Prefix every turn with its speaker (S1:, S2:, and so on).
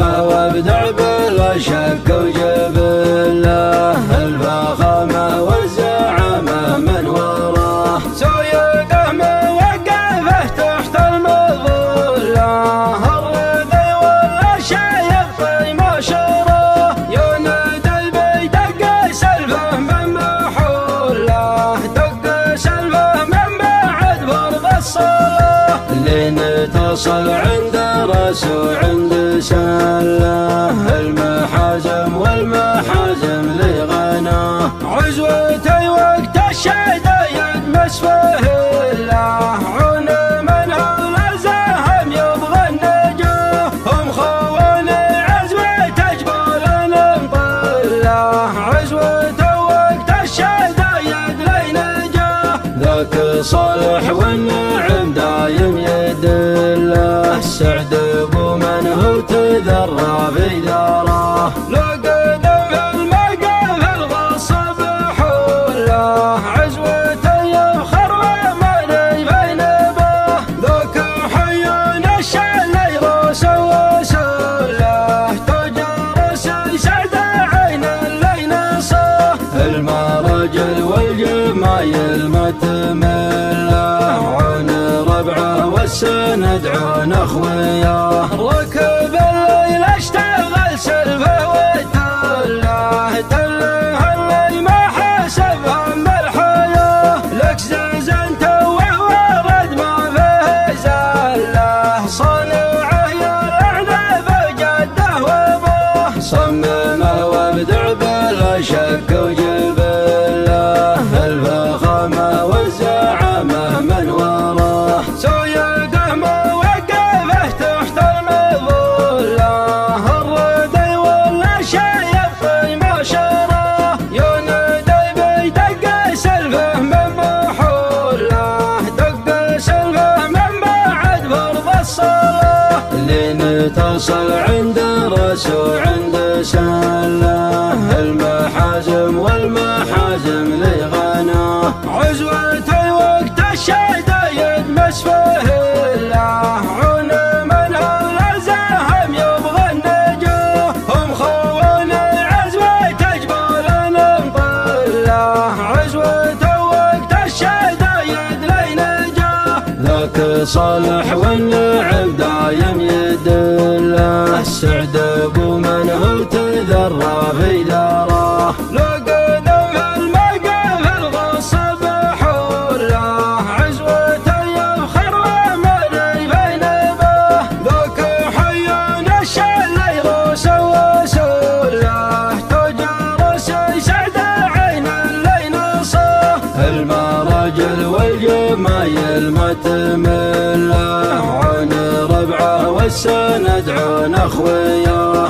S1: تصممه وابدع بلا شك وجبله، الفخامة والزعامة من وراه، سويقه موقفه تحت المظلة، الرضي والشايب طيمة شره، ينادي البي دق سلفه من محوله، دق سلفه من بعد فرض الصلاة، لين تصل عند راس وعند سله، المحازم والمحازم لغناه، عزوتي وقت الشدايد مسفه له، عون من هالزهم يبغى النجاه، هم خواني عزوة جبال مطله، عزوته وقت الشدايد لي نجاه، ذاك صالح والنعم دايم يدله، السعد ابو من هو تذرى في داره، لو قدم المقف الغصب حوله، عزوته يفخر ومن بين به، ذوك حيون الشلي روس وسله، تجرس سعد عين اللي نصه، المراجل والجمايل ما تمله، عون ربعه والسند عون اخوياه، ركب الليل اشتغل سلفه وتله، تله اللي ما حسب هم الحياه، لك زنت وورد ما فيه زله، صنوعه يلعنه بجده وابوه، صممه وابدع بلا شك وجبله، الفخامة والزعامة من وراه، سويقه موقفه تحت المظلة، الرضي والشايب طيمة شره، ينادي بيدق سلفه من محوله، دق سلفه من بعد فرض الصلاة، لين تصل عند راس وعند سله، المحازم والمحازم لغناه، عزوتي وقت الشدايد مسفه له، عون من هالزهم يبغى النجاه، هم خواني عزوة جبال مطله، عزوته وقت الشدايد لي نجاه، ذاك صالح والنعم دايم يدله، السعد ابو من هو تذرى في داره، لو قدم المقف الغصب حوله، عزوته يفخر ومن بين به، ذوك حيون الشلي روس وسله، تجرس سعد عين اللي نصه، المراجل والجمايل ما تمله، عون ربعه والسند عون اخوياه.